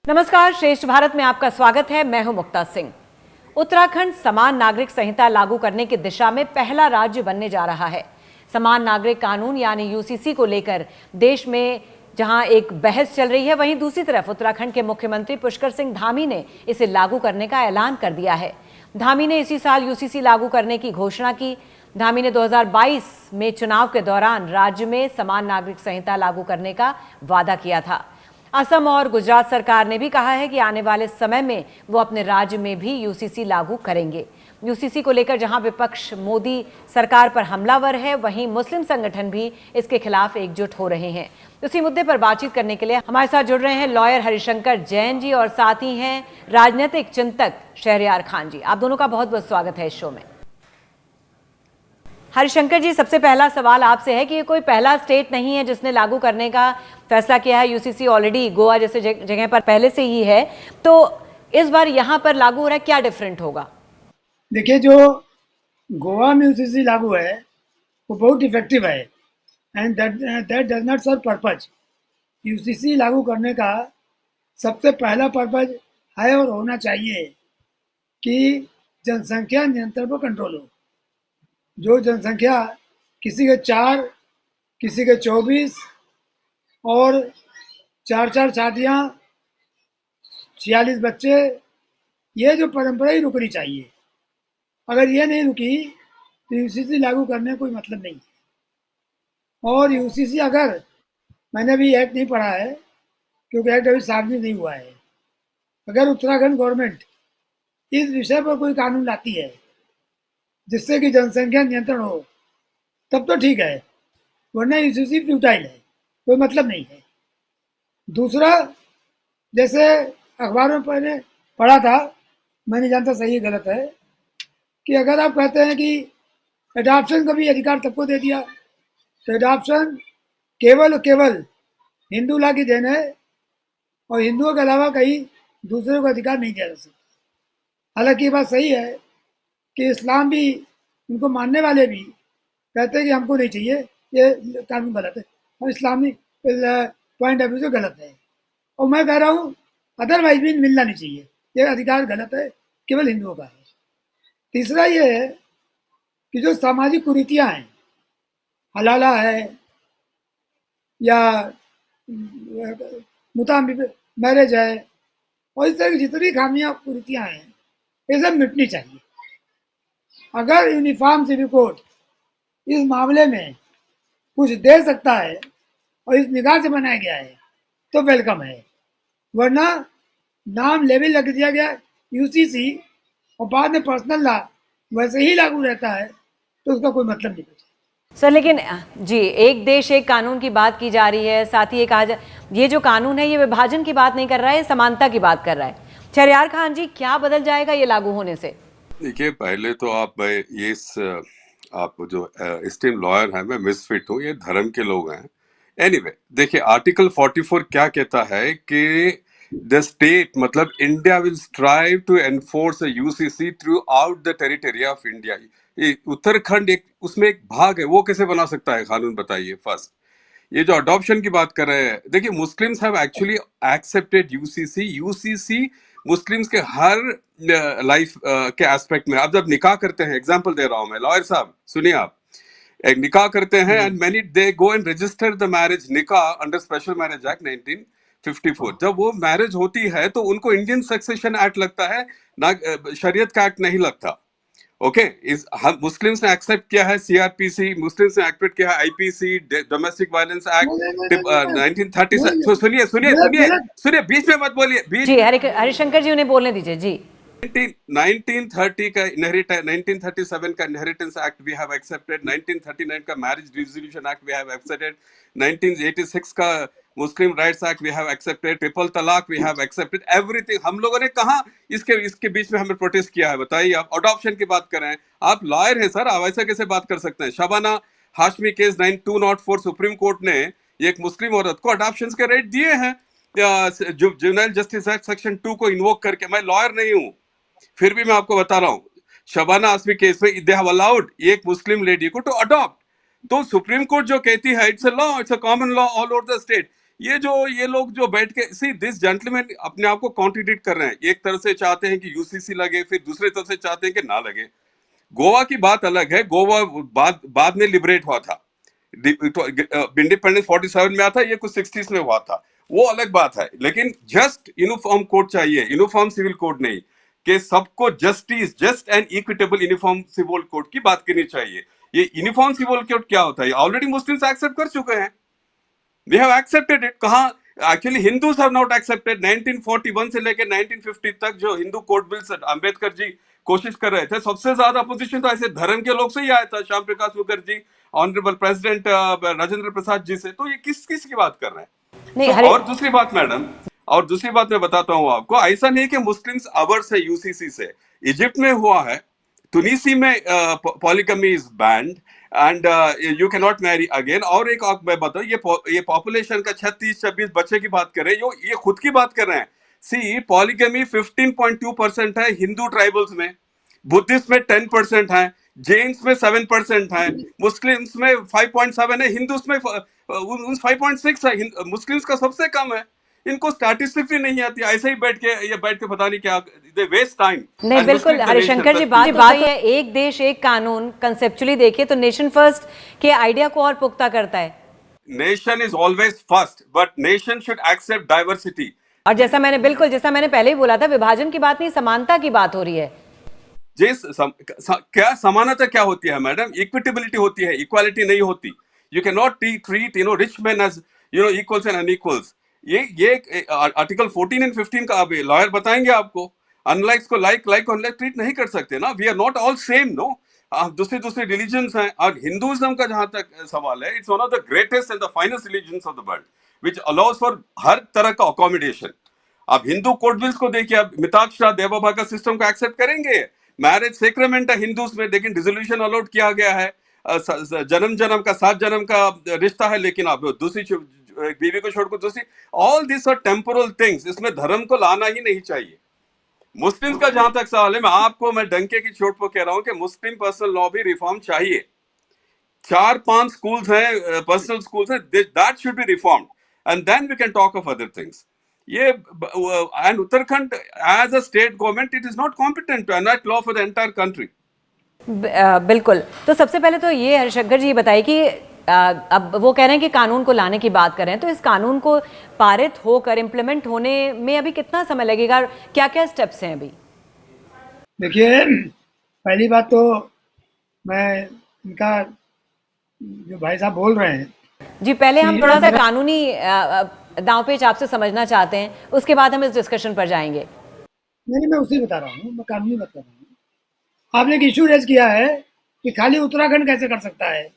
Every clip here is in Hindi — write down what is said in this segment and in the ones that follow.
नमस्कार, श्रेष्ठ भारत में आपका स्वागत है। मैं हूं मुक्ता सिंह। उत्तराखंड समान नागरिक संहिता लागू करने की दिशा में पहला राज्य बनने जा रहा है। समान नागरिक कानून यानी यूसीसी को लेकर देश में जहां एक बहस चल रही है, वहीं दूसरी तरफ उत्तराखंड के मुख्यमंत्री पुष्कर सिंह धामी ने इसे लागू करने का ऐलान कर दिया है। धामी ने इसी साल यूसीसी लागू करने की घोषणा की। धामी ने 2022 में चुनाव के दौरान राज्य में समान नागरिक संहिता लागू करने का वादा किया था। असम और गुजरात सरकार ने भी कहा है कि आने वाले समय में वो अपने राज्य में भी यूसीसी लागू करेंगे। यूसीसी को लेकर जहां विपक्ष मोदी सरकार पर हमलावर है, वहीं मुस्लिम संगठन भी इसके खिलाफ एकजुट हो रहे हैं। इसी मुद्दे पर बातचीत करने के लिए हमारे साथ जुड़ रहे हैं लॉयर हरिशंकर जैन जी और साथ ही हैं राजनीतिक चिंतक शहरयार खान जी। आप दोनों का बहुत बहुत स्वागत है इस शो में। हरिशंकर जी, सबसे पहला सवाल आपसे है कि ये कोई पहला स्टेट नहीं है जिसने लागू करने का फैसला किया है। यूसीसी ऑलरेडी गोवा जैसे जगह पर पहले से ही है, तो इस बार यहाँ पर लागू हो रहा है, क्या डिफरेंट होगा? देखिए, जो गोवा में यूसीसी लागू है वो बहुत इफेक्टिव है and that does not serve purpose. UCC लागू करने का सबसे पहला पर्पज है और होना चाहिए कि जनसंख्या नियंत्रण पर कंट्रोल हो। जो जनसंख्या किसी के 4, किसी के 24 और 4 शादियाँ, 46 बच्चे, ये जो परंपरा ही रुकनी चाहिए। अगर ये नहीं रुकी तो यूसीसी लागू करने कोई मतलब नहीं है। और यूसीसी, अगर मैंने भी एक्ट नहीं पढ़ा है क्योंकि एक्ट अभी सार्वजनिक नहीं हुआ है, अगर उत्तराखंड गवर्नमेंट इस विषय पर कोई कानून लाती है जिससे कि जनसंख्या नियंत्रण हो तब तो ठीक है, वरना यूसीसी फ्यूटाइल है, कोई मतलब नहीं है। दूसरा, जैसे अखबार में मैंने पढ़ा था, मैं नहीं जानता सही है गलत है, कि अगर आप कहते हैं कि एडॉप्शन का भी अधिकार सबको दे दिया तो एडॉप्शन केवल हिंदू ला की देन है और हिंदुओं के अलावा कहीं दूसरे को अधिकार नहीं दिया जा सकता। हालांकि ये बात सही है कि इस्लाम भी, उनको मानने वाले भी कहते हैं कि हमको नहीं चाहिए, ये कानून गलत है और इस्लामी पॉइंट ऑफ व्यू से गलत है। और मैं कह रहा हूँ अदरवाइज भी मिलना नहीं चाहिए, ये अधिकार गलत है, केवल हिंदुओं का है। तीसरा ये है कि जो सामाजिक कुरीतियाँ हैं, हलाला है या मुता मैरिज है और इस तरह की जितनी खामियाँ कुरीतियाँ हैं, ये सब मिटनी चाहिए। अगर यूनिफॉर्म सिविल कोड इस मामले में कुछ दे सकता है और इस निगाह से बनाया गया है तो वेलकम है, वरना नाम लेवल लग दिया गया यूसीसी और बाद में पर्सनल लॉ वैसे ही लागू रहता है तो उसका कोई मतलब नहीं बचा। सर, लेकिन जी, एक देश एक कानून की बात की जा रही है, साथ ही ये कहा ये जो कानून है ये विभाजन की बात नहीं कर रहा है, समानता की बात कर रहा है। शहरयार खान जी, क्या बदल जाएगा ये लागू होने से? देखिए, पहले तो आप जो एस्टीम लॉयर हैं, मैं मिसफिट हूँ, ये धर्म के लोग हैं। एनीवे, देखिए आर्टिकल 44 क्या कहता है कि द स्टेट मतलब India will strive to enforce UCC throughout the territory of India. Uttarakhand एक उसमें एक भाग है, वो कैसे बना सकता है कानून, बताइए। फर्स्ट, ये जो अडॉप्शन की बात कर रहे हैं, देखिए Muslims have actually accepted UCC Muslims के हर लाइफ के एस्पेक्ट में। आप जब निकाह करते हैं, एग्जांपल दे रहा हूं मैं, लॉयर साहब सुनिए, आप एक निकाह करते हैं and many they go and register the marriage निकाह अंडर स्पेशल मैरिज एक्ट 1954। जब वो मैरिज होती है तो उनको इंडियन सक्सेशन एक्ट लगता है, ना शरीयत का एक्ट नहीं लगता। ओके, हम मुस्लिम्स ने एक्सेप्ट किया है सीआरपीसी, मुस्लिम्स ने एक्सेप्ट किया है आईपीसी, डोमेस्टिक वायलेंस एक्ट 1937। सुनिए सुनिए सुनिए सुनिए, बीच में मत बोलिए। जी, हरिशंकर जी, उन्हें बोलने दीजिए जी। 1930 का 1937 का inheritance act we have accepted, 1939 का marriage resolution act we have accepted, 1986 का Muslim rights act we have accepted, triple तलाक वी हैव एक्सेप्टेड, एवरीथिंग। हम लोगों ने कहा इसके बीच में हमें प्रोटेस्ट किया है? बताइए। आप अडॉप्शन की बात कर रहे हैं, आप लॉयर हैं सर, आप ऐसा कैसे बात कर सकते हैं? Shabana Hashmi case 9204, supreme court ने एक मुस्लिम औरत को अडॉप्शन के राइट दिए हैं जुवेनाइल जस्टिस एक्ट सेक्शन 2 को इन्वोक करके। मैं लॉयर नहीं हूं, फिर भी मैं आपको बता रहा हूं, शबाना आजमी केस में दे हैव अलाउड एक मुस्लिम लेडी को टू अडॉप्ट। तो सुप्रीम कोर्ट जो कहती है it's a law, it's a common law all over the state. ये लोग जो बैठ के सी दिस जेंटलमैन अपने आप को कॉन्ट्रडिक्ट कर रहे हैं। एक तरफ से चाहते हैं कि यूसीसी लगे, फिर दूसरे तरफ से चाहते हैं कि ना लगे। गोवा की बात अलग है, गोवा बाद में लिबरेट हुआ था, इंडिपेंडेंस 47 में आया था, ये कुछ 60s में हुआ था, वो अलग बात है। लेकिन जस्ट यूनिफॉर्म कोड चाहिए, यूनिफॉर्म सिविल कोड नहीं, कि सबको just and equitable uniform civil code की बात करनी चाहिए। ये यूनिफॉर्म सिविल कोड क्या होता है, ऑलरेडी मुस्लिम्स एक्सेप्ट कर चुके हैं, they have accepted it। कहा actually Hindus have not accepted. 1941 से लेकर 1950 तक जो हिंदू कोड बिल्स अंबेडकर जी कोशिश कर रहे थे, सबसे ज्यादा अपोजिशन तो ऐसे धर्म के लोग से ही आया था, श्याम प्रकाश मुखर्जी, ऑनरेबल प्रेसिडेंट राजेंद्र प्रसाद जी से। तो ये किस किस की बात कर रहे हैं? नहीं तो हरे और दूसरी बात मैडम, और दूसरी बात मैं बताता हूं आपको, ऐसा नहीं कि मुस्लिम्स अवर्स है यूसीसी से। इजिप्ट में हुआ है, तुनिसी में polygamy is band and you can not marry again. और एक मैं बताऊं, ये पॉपुलेशन का 36-26 बच्चे की बात कर रहे हैं, ये खुद की बात कर रहे हैं। सी पॉलीगमी 15.2% है हिंदू ट्राइबल्स में, बुद्धिस्ट में 10% है, जैन्स में 7% है, मुस्लिम्स में 5.7 है, हिंदूस में 5.6 है, मुस्लिम्स का सबसे कम है। इनको स्टैटिस्टिक्स भी नहीं आती, ऐसे ही बैठ के पता नहीं क्या, दे वेस्ट टाइम नहीं एंड बिल्कुल mislead the Harishankar ji, nation. बात तो सही है। एक देश एक कानून कंसेप्चुअली देखे तो नेशन फर्स्ट के आइडिया को और पुख्ता करता है। Nation is always first, but nation should accept diversity. और जैसा मैंने पहले ही बोला था, विभाजन की बात नहीं, समानता की बात हो रही है। क्या समानता क्या होती है मैडम? इक्विटेबिलिटी होती है, इक्वालिटी नहीं होती। You can not treat rich man as equals and unequals. ये आर्टिकल 14 एंड 15 का अब लॉयर बताएंगे आपको। अनलाइक्स को लाइक अनलाइक ट्रीट नहीं कर सकते ना, we are not all same no. दूसरे दूसरे रिलीजन्स हैं, और हिंदुइज्म का जहां तक सवाल है, it's one of the greatest and the finest religions of the world, which allows for her तरह का अकोमोडेशन। आप हिंदू कोड बिल्स को देखिए, आप मिताक्षरा देवोभा का सिस्टम को एक्सेप्ट करेंगे? मैरिज सेक्रेमेंट है हिंदूज में, लेकिन डिसोल्यूशन अलाउड किया गया है। जन्म जन्म का 7 जन्म का रिश्ता है, लेकिन आप दूसरी बीवी को छोड़कर दूसरी, all this are temporal things, इसमें धर्म को लाना ही नहीं चाहिए। मुस्लिम्स का जहां तक सवाल है, मैं डंके की चोट पर कह रहा हूं कि मुस्लिम पर्सनल लॉ भी रिफॉर्म चाहिए। 4-5 स्कूल्स हैं, पर्सनल स्कूल्स हैं, that should be reformed, and then we can talk of other things. ये and Uttarakhand as a state government, it is not competent to enact law for the entire country. बिल्कुल। तो सबसे पहले तो ये हरिशंकर जी बताइए कि अब वो कह रहे हैं कि कानून को लाने की बात कर रहे हैं, तो इस कानून को पारित होकर इम्प्लीमेंट होने में अभी कितना समय लगेगा, क्या क्या स्टेप्स हैं अभी? देखिए, पहली बात तो मैं इनका जो भाई साहब बोल रहे हैं जी, पहले हम थोड़ा सा कानूनी दांवपेच आपसे समझना चाहते हैं, उसके बाद हम इस डिस्कशन पर जाएंगे। नहीं, मैं उसी बता रहा हूँ, मैं कानूनी बात कर रहा हूँ। आपने एक इशू रेज किया है कि खाली उत्तराखंड कैसे कर सकता है।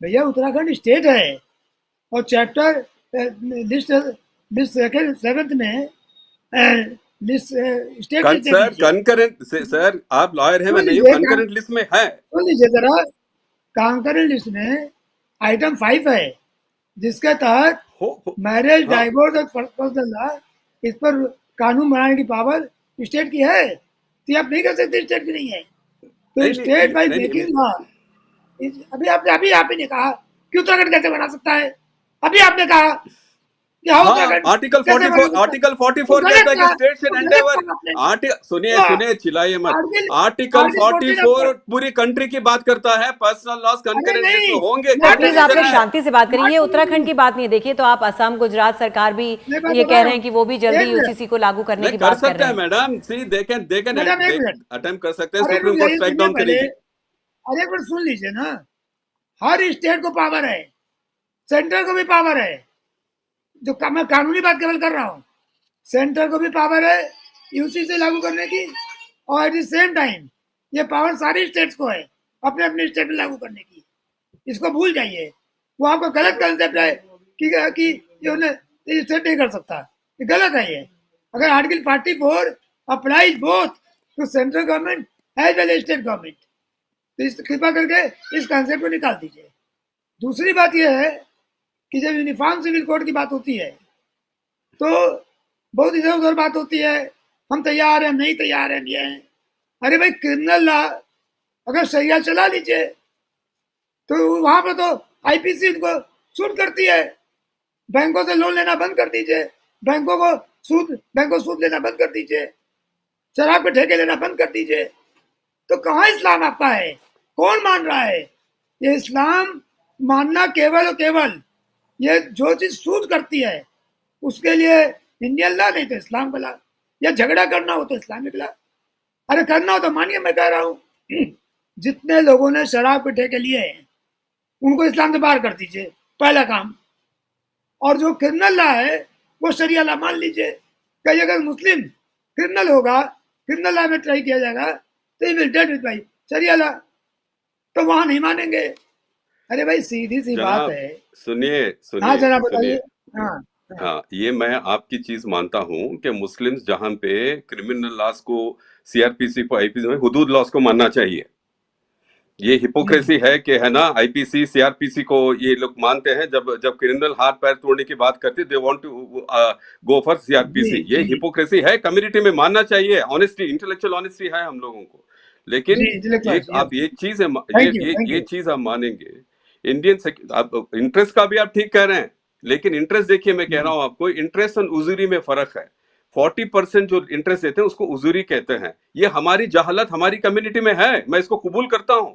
भैया, उत्तराखंड स्टेट है, और चैप्टर लिस्ट लिस्ट सेवेंथ में list state sir concurrent sir, आप लॉयर हैं, मैं नहीं हूं, कंकरेंट लिस्ट में है। सुन लीजिए जरा, कंकरेंट लिस्ट में आइटम 5 है, जिसके तहत मैरिज, डाइवोर्स और पर्सनल लॉ, इस पर कानून बनाने की पावर स्टेट की है। तो आप नहीं कर सकते, स्टेट की नहीं है। तो स्टेट बाय मेकिंग लॉ, अभी आप ही ने कहा कि उत्तराखंड कैसे बना सकता है। अभी आपने कहा कि आर्टिकल 44 कहता है कि स्टेट शुड एंडेवर। सुनिए चिल्लाइए मत। आर्टिकल 44 पूरी कंट्री की बात करता है, पर्सनल लॉस कंकरेंट लिस्ट में होंगे। प्लीज आप लोग शांति से बात करिए, ये उत्तराखंड की बात नहीं। देखिए, तो आप असम, गुजरात सरकार भी ये कह रहे हैं कि वो भी जल्दी यूसीसी को लागू करने की बात कर रहे हैं। Madam, see they can attempt कर सकते हैं, सुप्रीम कोर्ट स्ट्राइक डाउन करेगी। अरे एक बार सुन लीजिए ना, हर स्टेट को पावर है, सेंटर को भी पावर है। जो मैं कानूनी बात केवल कर रहा हूँ, सेंटर को भी पावर है यूसीसी लागू करने की, और एट द सेम टाइम ये पावर सारी स्टेट्स को है अपने अपने स्टेट में लागू करने की। इसको भूल जाइए, वो आपका गलत कंसेप्ट है कि ये स्टेट नहीं कर सकता, ये गलत है। ये अगर article 44 applies both to central government as well as state government, तो इस कृपा करके इस कंसेप्ट को निकाल दीजिए। दूसरी बात यह है कि जब यूनिफॉर्म सिविल कोड की बात होती है तो बहुत इधर उधर बात होती है, हम तैयार हैं, नहीं तैयार हैं, ये हैं। अरे भाई, क्रिमिनल लॉ अगर सरिया चला लीजिए तो वहां पर तो आईपीसी उनको शूट करती है। बैंकों से लोन लेना बंद कर दीजिए, बैंकों को सूद लेना बंद कर दीजिए, शराब के ठेके लेना बंद कर दीजिए। तो कहाँ इस्लाम आपका है? कौन मान रहा है? ये इस्लाम मानना केवल और केवल ये जो चीज सूद करती है उसके लिए इंडियन ला, नहीं तो इस्लाम का ला। या झगड़ा करना हो तो इस्लामिक ला। अरे करना हो तो मानिए, मैं कह रहा हूँ जितने लोगों ने शराब के ठेके लिए हैं उनको इस्लाम से बाहर कर दीजिए, पहला काम। और जो क्रिमिनल ला है वो शरिया ला मान लीजिए। कहीं अगर मुस्लिम क्रिमिनल होगा, क्रिमिनल ला में ट्राई किया जाएगा तो ही विल डेट विद भाई शरिया ला, तो वहां नहीं मानेंगे। अरे भाई सीधी सी बात जनाब है। सुनिए हाँ सुनिए जरा सुनिए बताइए। हाँ हाँ, ये मैं आपकी चीज मानता हूँ कि मुस्लिम्स जहां पे क्रिमिनल लॉस को, सीआरपीसी को, आईपीसी में हुदूद लॉस को मानना चाहिए। ये हिपोक्रेसी है कि है ना, आईपीसी सीआरपीसी को ये लोग मानते हैं, जब जब क्रिमिनल हाथ पैर तोड़ने की बात करते they want to go for जी सीआरपीसी। ये जी हिपोक्रेसी है, कम्युनिटी में मानना चाहिए। ऑनेस्टी, इंटेलेक्चुअल ऑनेस्टी है हम लोगों को। लेकिन जी इंटेलेक्चुअल, एक आप एक चीज है, थैंक ये यू। चीज आप मानेंगे, आप इंटरेस्ट का भी आप ठीक कह रहे हैं, लेकिन इंटरेस्ट देखिए, मैं कह रहा हूं आपको, इंटरेस्ट और उजूरी में फर्क है। 40% जो इंटरेस्ट देते हैं उसको उजूरी कहते हैं। ये हमारी जहालत हमारी कम्युनिटी में है, मैं इसको कबूल करता हूं।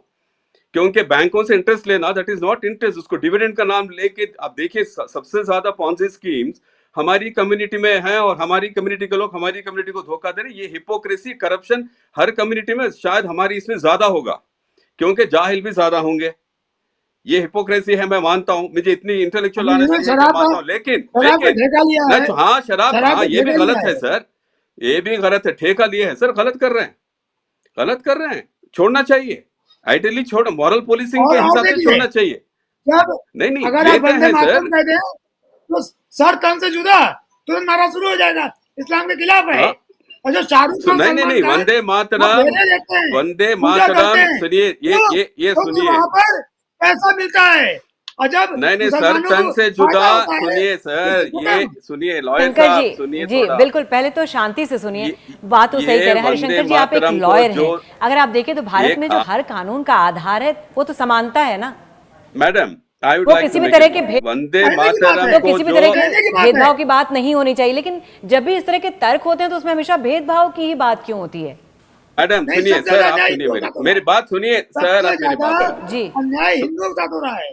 क्योंकि बैंकों से इंटरेस्ट लेना, दैट इज नॉट इंटरेस्ट, उसको डिविडेंड का नाम लेके आप देखिए, सबसे ज्यादा पॉन्जी स्कीम्स हमारी कम्युनिटी में है, और हमारी कम्युनिटी के लोग हमारी कम्युनिटी को धोखा दे रहे हैं। ये हिपोक्रेसी, करप्शन हर कम्युनिटी में, शायद हमारी इसमें ज्यादा होगा क्योंकि जाहिल भी ज्यादा होंगे। ये हिपोक्रेसी है, मैं मानता हूं, मुझे इतनी इंटेलेक्चुअल अभी जिन्होंने ऑनेस्टी है कि मानता हूं। लेकिन शराब का लेकिन ठेका लिया है, हाँ, शराब, शराब हाँ का ये भी ठेका गलत लिया है है। सर, ये भी गलत है। ठेका लिए है सर, गलत कर रहे हैं, गलत कर रहे हैं, छोड़ना चाहिए। आइडियली छोड़, मॉरल पोलिसिंग के और हिसाब से देखिए, छोड़ना चाहिए। जब नहीं नहीं, अगर ये आप तो वंदे है मातरम सर। कहते हैं तो सर तन से जुदा तुरंत नारा शुरू हो जाएगा, इस्लाम के खिलाफ है। हाँ, और जो शाहरुख खान नहीं नहीं सलमान नहीं, खान वंदे वो मातरम, फेरे लेते हैं, वंदे पूजा करते मातरम, हैं, सुनिए, क्यों? ये क्योंकि सुनिए। वहां पर पैसा मिलता है। और जब नहीं नहीं सर, मुसलमानों तन को से जुदा, फायदा होता है सुनिए तो सर, ये खत्म। सुनिए लॉयर शंकर साहब, जी, सुनिए जी थोड़ा। बिल्कुल, पहले तो शांति से सुनिए। ये बात तो सही कह रहे हैं वंदे हरिशंकर जी, आप एक मातरम को लॉयर जो हैं। अगर आप देखें तो भारत में जो हाँ, हर कानून का आधार है वो तो समानता है ना। मैडम, आई वुड वो लाइक किसी टू भी मेक तरह इट के पॉइंट। वंदे कहने की बात मातरम है, तो को किसी भी जो, तरह के कहने की बात है। भेदभाव की बात नहीं होनी चाहिए, लेकिन जब भी इस तरह के तर्क होते हैं तो उसमें हमेशा भेदभाव की ही बात क्यों होती है? मैडम नहीं, सुनिए सबसे सर, ज्यादा आप अन्याय सुनिए, हिंदुओं के मेरी साथ हो रहा मेरी है। बात सुनिए सर, सबसे आप मेरी ज्यादा बात करें। जी अन्याय सु, हिंदुओं के साथ हो रहा है।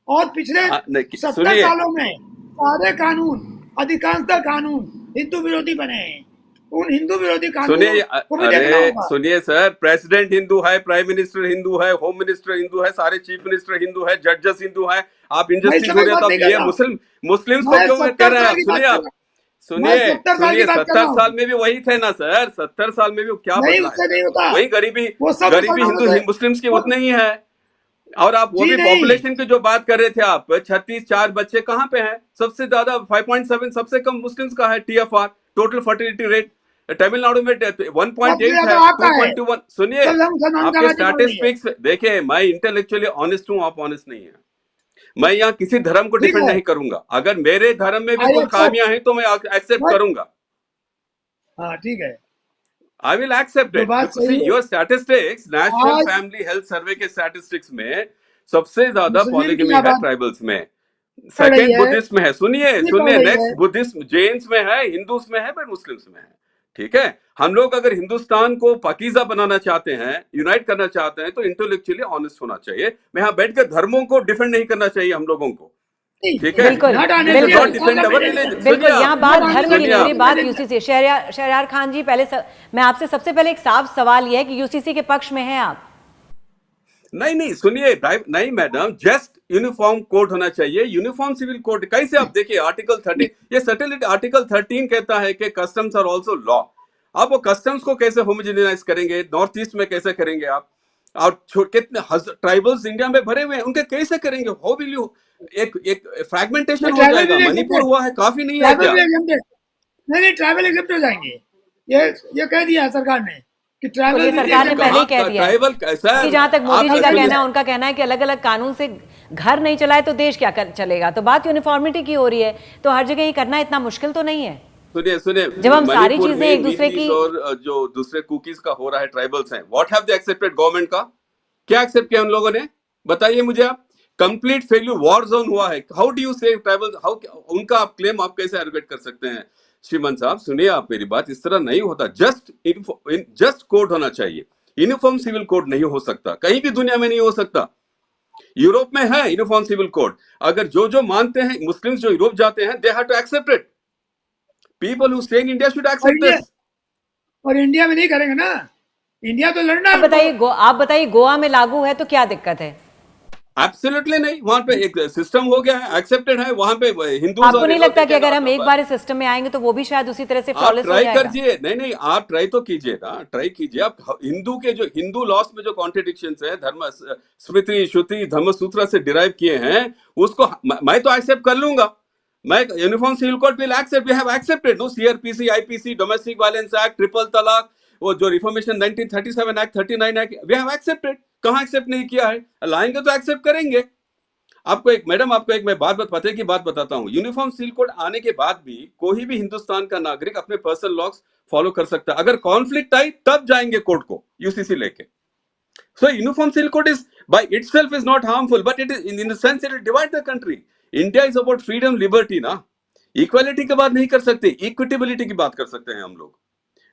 और पिछले नहीं, 70 सुनिए, सालों में सारे कानून, अधिकांशतः कानून हिंदू विरोधी बने हैं। उन हिंदू विरोधी कानूनों सुनिए, को भी देखना अरे होगा। सुनिए सर, प्रेसिडेंट हिंदू है, प्राइम मिनिस्टर हिंदू है, होम मिनिस्टर हिंदू है, सारे चीफ मिनिस्टर हिंदू है, जजेस हिंदू है। आप मैं इस इंजस्टिस हो समय की रही है बात तो नहीं आप कर ये रहा। मुस्लिम्स को मैं क्यों कह 70 रहे हैं साल आप? की बात सुनिए, कर आप रहा हूँ। मैं सुनिए 70 साल की सुनिए, बात कर रहा 70 हूँ। साल में भी वही थे ना सर, 70 साल में भी क्या नहीं, बदला है उससे नहीं सर? होता। वही गरीबी, वो सब गरीबी मुसलमानों से मुस्लिम्स की वो, उतनी ही है। और आप वो जी भी नहीं, पॉपुलेशन की जो बात कर रहे थे आप, 36 4 बच्चे कहाँ पे हैं? सबसे ज्यादा 5.7 सबसे कम मुस्लिम्स का है TFR, total fertility rate. Tamil Nadu में सबसे 1.8 ज्यादा है, आपका है। 2.21। सुनिए, सब मुसलमान का आपके राज्य बढ़ रही है। स्टैटिस्टिक्स देखिए, मैं इंटेलेक्चुअली ऑनेस्ट हूं, आप ऑनेस्ट नहीं है। मैं यहाँ किसी धर्म को ठीक डिफेंड है, नहीं करूंगा, अगर मेरे धर्म में भी आई कुछ एक्सेप्ट। खामियां हैं तो मैं एक्सेप्ट करूंगा। हाँ ठीक है, I will accept जो it. बात Because सही see, है। your statistics, नेशनल आज फैमिली हेल्थ सर्वे के स्टैटिस्टिक्स में सबसे ज्यादा मुस्लिम की पॉलीगमी है आबादी ट्राइबल्स में, बढ़ रही सेकंड है, बुद्धिस्ट में है, सुनिए कितनी बढ़ सुनिए, रही है? नेक्स्ट बुद्धिस्ट, जैन्स में है, हिंदूस में है, फिर मुस्लिम्स में है। ठीक है, हम लोग अगर हिंदुस्तान को पाकीज़ा बनाना चाहते हैं, यूनाइट करना चाहते हैं, तो इंटेलेक्चुअली ऑनेस्ट होना चाहिए। मैं यहाँ बैठकर धर्मों को डिफेंड नहीं करना चाहिए हम लोगों को। ठीक है, बिल्कुल नॉट वी शुड नॉट बिल्कुल डिफेंड अवर रिलीजन। बिल्कुल, सुनिए आप, यहाँ बात धर्म की सुनिए नहीं हो रही, आप, बात यूसीसी। शहरयार खान जी, पहले मैं आपसे सबसे पहले एक साफ सवाल यह है कि यूसीसी के पक्ष में हैं आप? नहीं नहीं, सुनिए, नहीं मैडम, जस्ट यूनिफॉर्म कोड होना चाहिए, यूनिफॉर्म सिविल कोड। कैसे आप देखिए आर्टिकल 13, ये सैटेलाइट आर्टिकल 13 कहता है कि कस्टम्स आर आल्सो लॉ। आप वो कस्टम्स को कैसे होमोजेनाइज करेंगे? नॉर्थ ईस्ट में कैसे करेंगे आप? और कितने ट्राइबल्स इंडिया में भरे हुए हैं, उनके कैसे करेंगे? How will you? एक फ्रैगमेंटेशन हो ट्राइबल जाएगा। भी मणिपुर एग्जेप्टेड, हुआ है, काफी नहीं है ट्राइबल क्या? भी एग्जेप्टेड। नहीं, ट्राइबल एग्जेप्ट हो जाएंगे। ये कह दिया है सरकार ने कि बिल्कुल, ट्राइबल ये भी सरकार ने एग्जेप्ट पहले ही है। कह दिया है ट्राइबल कि सर, जहां तक मोदी जी आप का सुनिए, कहना है, उनका कहना है कि अलग अलग कानून से घर नहीं चलाए तो देश क्या चलेगा। तो बात यूनिफॉर्मिटी की हो रही है, तो हर जगह ये करना इतना मुश्किल तो नहीं है। सुनिए सुनिए, जब हम सारी मणिपुर चीजें में एक दूसरे की, नीलीज और जो दूसरे कुकीज का हो रहा है, ट्राइबल्स हैं, what have they accepted government का? क्या एक्सेप्ट किया उन लोगों ने? बताइए मुझे आप। कंप्लीट फेल्यूर, वॉर जोन हुआ है। हाउ डू यू से ट्राइबल, हाउ, उनका आप क्लेम आप कैसे एडवोकेट कर सकते हैं? श्रीमंत साहब सुनिए, आप मेरी बात, इस तरह नहीं होता। जस्ट कोड होना चाहिए, यूनिफॉर्म सिविल कोड नहीं हो सकता, कहीं भी दुनिया में नहीं हो सकता। यूरोप में है यूनिफॉर्म सिविल कोड, अगर जो जो मानते हैं मुस्लिम्स जो यूरोप जाते हैं, they have to accept it. People who stay in India should accept this. और इंडिया में नहीं करेंगे ना, इंडिया तो लड़ना आप है बताइए उनको। आप बताइए गोवा में लागू है तो क्या दिक्कत है? एब्सोल्युटली नहीं, वहां पे एक सिस्टम हो गया है, एक्सेप्टेड है, वहां पे हिंदू आपको नहीं लगता कि अगर हम एक बार इस सिस्टम में आएंगे तो वो भी शायद उसी तरह से आप फ्लॉलेस हो ट्राई जाएगा? करिए, नहीं नहीं, आप ट्राई तो कीजिए ना, ट्राई कीजिए आप। हिंदू के जो हिंदू लॉस में जो कॉन्ट्रडिक्शंस है, धर्म स्मृति श्रुति धर्म सूत्र से डिराइव किए हैं, उसको मैं तो एक्सेप्ट कर लूंगा। मैं uniform civil code will accept, we have accepted no, CrPC, IPC, domestic violence act, triple तलाक, वो जो reformation 1937 act, 39 act, we have accepted. कहां एक्सेप्ट नहीं किया है? लाएंगे तो एक्सेप्ट करेंगे। आपको एक मैडम, आपको एक मैं बात पते की बात बताता हूं, यूनिफॉर्म सिविल कोड आने के बाद भी कोई भी हिंदुस्तान का नागरिक अपने पर्सनल लॉस फॉलो कर सकता है। अगर कॉन्फ्लिक्ट आई तब जाएंगे कोर्ट को यूसीसी लेके। So uniform civil code is by itself is not harmful, but it is in the sense it will divide the country. India is about freedom, liberty ना, इक्वालिटी की बात नहीं कर सकते, इक्विटेबिलिटी की बात कर सकते हैं हम लोग।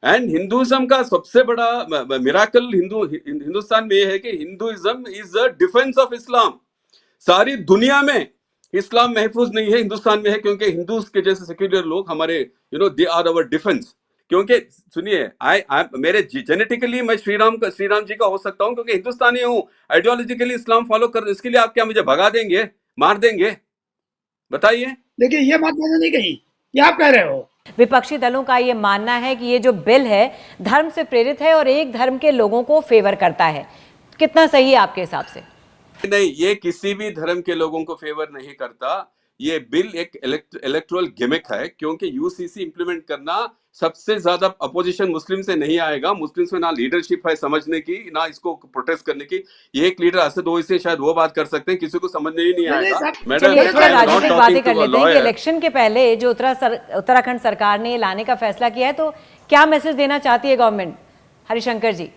एंड हिंदुइज्म का सबसे बड़ा मिराकल हिंदुस्तान में यह है कि Hinduism is the defence of Islam. सारी दुनिया में इस्लाम महफूज नहीं है, हिंदुस्तान में है, क्योंकि हिंदूज के जैसे सेक्युलर लोग हमारे दे आर अवर डिफेंस। क्योंकि सुनिए, मेरे जेनेटिकली मैं श्रीराम जी का हो सकता हूं, क्योंकि हिंदुस्तानी हूं, आइडियोलॉजिकली इस्लाम फॉलो कर, इसके लिए आप क्या मुझे भगा देंगे, मार देंगे? बताइए। देखिए ये बात मैंने नहीं कही, ये आप कह रहे हो। विपक्षी दलों का ये मानना है कि ये जो बिल है धर्म से प्रेरित है और एक धर्म के लोगों को फेवर करता है। कितना सही है आपके हिसाब से? नहीं, ये किसी भी धर्म के लोगों को फेवर नहीं करता। ये बिल एक इलेक्टोरल गिमिक है, क्योंकि यूसीसी इंप्लीमेंट करना, सबसे ज्यादा अपोजिशन मुस्लिम से नहीं आएगा। मुस्लिम्स में ना लीडरशिप है समझने की, ना इसको प्रोटेस्ट करने की। ये एक लीडर असद ओवैसी शायद वो बात कर सकते हैं, किसी को समझ नहीं आएगा। चलिए थोड़ा राजनीतिक बातें कर लेते हैं कि इलेक्शन के पहले जो उत्तराखंड सरकार ने लाने का फैसला किया है, तो क्या मैसेज देना चाहती है गवर्नमेंट? हरिशंकर जी।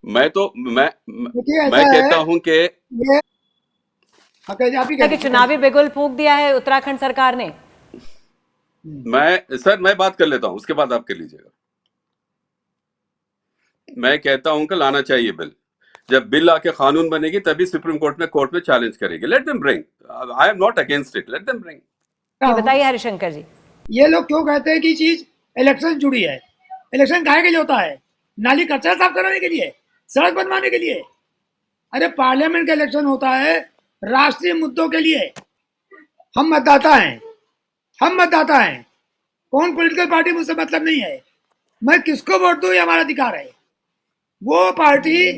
मैं कहता हूं कि चुनावी बिगुल फूंक दिया है उत्तराखंड सरकार ने। मैं बात कर लेता हूं, उसके बाद आप कर लीजिएगा। मैं कहता हूं कि लाना चाहिए बिल। जब बिल आके कानून बनेगी तभी सुप्रीम कोर्ट में चैलेंज करेगी। Let them bring, I am not against it, let them bring. बताइए हरिशंकर जी। ये लोग क्यों कहते हैं कि चीज इलेक्शन जुड़ी है? इलेक्शन काहे के लिए होता है? नाली कचरा साफ कराने के लिए, सड़क बनवाने के लिए? अरे पार्लियामेंट का इलेक्शन होता है राष्ट्रीय मुद्दों के लिए। हम मतदाता हैं, कौन पॉलिटिकल पार्टी मुझसे मतलब नहीं है। मैं किसको वोट दूं ये हमारा अधिकार है। वो पार्टी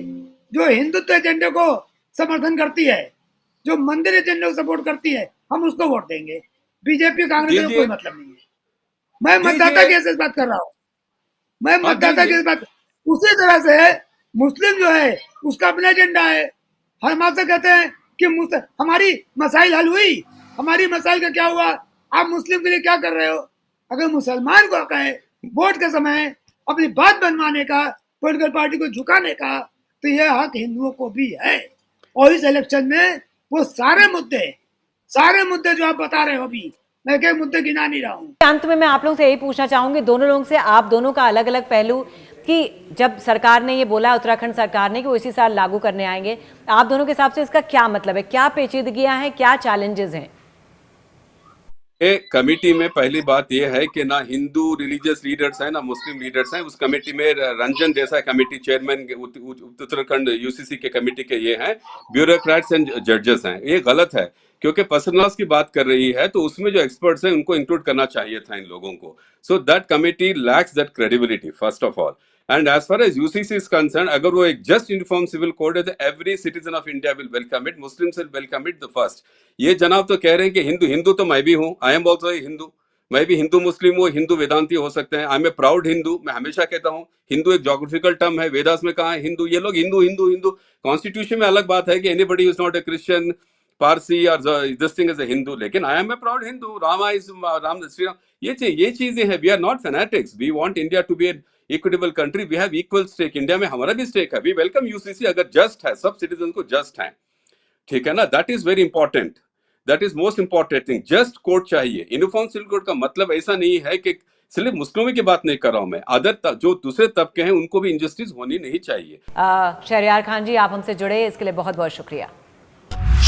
जो हिंदुत्व एजेंडे को समर्थन करती है, जो मंदिर एजेंडे को सपोर्ट करती है, हम उसको वोट देंगे। बीजेपी कांग्रेस का कोई मतलब नहीं है। मैं मतदाता की इस बात कर रहा हूँ, मैं मतदाता की बात। उसी तरह से मुस्लिम जो है उसका अपना एजेंडा है। हम आपसे कहते हैं कि हमारी मसाइल हल हुई, हमारी मसाइल का क्या हुआ, आप मुस्लिम के लिए क्या कर रहे हो? अगर मुसलमान को कहे वोट के समय अपनी बात बनवाने का, पॉलिटिकल पार्टी को झुकाने का, तो यह हक हिंदुओं को भी है। और इस इलेक्शन में वो सारे मुद्दे जो आप बता रहे हो, अभी मैं कई मुद्दे गिना नहीं रहा हूँ। अंत में मैं आप लोगों से यही पूछना चाहूंगी, दोनों लोगों से, आप दोनों का अलग अलग पहलू, कि जब सरकार ने ये बोला, उत्तराखंड सरकार ने, कि वो इसी साल लागू करने आएंगे, आप दोनों के हिसाब से इसका क्या मतलब है? क्या पेचीदगियां हैं, क्या चैलेंजेस हैं? कमेटी में पहली बात यह है कि ना हिंदू रिलीजियस लीडर्स हैं ना मुस्लिम लीडर्स हैं। उस कमेटी में Ranjan Desai committee chairman Uttarakhand UCC के कमेटी के ये हैं, ब्यूरोक्रेट्स एंड जजेस हैं। ये गलत है, क्योंकि पर्सनल लॉस की बात कर रही है, तो उसमें जो एक्सपर्ट्स हैं उनको इंक्लूड करना चाहिए था इन लोगों को। So that committee lacks that credibility first of all. And as far as UCC is concern, अगर वो एक जस्ट यूनिफॉर्म सिविल कोड है तो every citizen of India will welcome it, Muslims will welcome it the first. ये जनाब तो कह रहे हैं कि हिंदू तो मैं भी हूँ, आई एम ऑल्सो हिंदू, मैं भी हिंदू मुस्लिम हूँ, हिंदू वेदांती हो सकते हैं। I am a proud Hindu. मैं हमेशा कहता हूँ हिंदू एक जोग्राफिकल टर्म है, वेदास में कहा है हिंदू। ये लोग हिंदू हिंदू हिंदू, कॉन्स्टिट्यूशन में अलग बात है कि anybody is not a Christian, Parsi और this thing is a Hindu, लेकिन I am a proud Hindu. Rama is Ram, Shri Ram, ये चीजें हैं। We are not fanatics, we want India to be equitable country, we have equal stake. India में हमारा भी स्टेक है। वी वेलकम यूसीसी अगर जस्ट है, सब सिटीजन को जस्ट है। ठीक है ना, that is very important, that is most important thing. Just code चाहिए। यूनिफॉर्म सिविल कोड का मतलब ऐसा नहीं है कि सिर्फ मुस्लिमों की बात नहीं कर रहा हूं मैं, अदर जो दूसरे तबके हैं उनको भी इंजस्टिस होनी नहीं चाहिए। शहरयार खान जी, आप हमसे जुड़े इसके लिए बहुत बहुत शुक्रिया।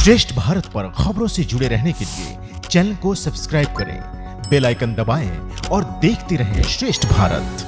श्रेष्ठ भारत पर खबरों से जुड़े रहने के लिए चैनल को सब्सक्राइब करें, बेल आइकन दबाएं और देखते रहें श्रेष्ठ भारत।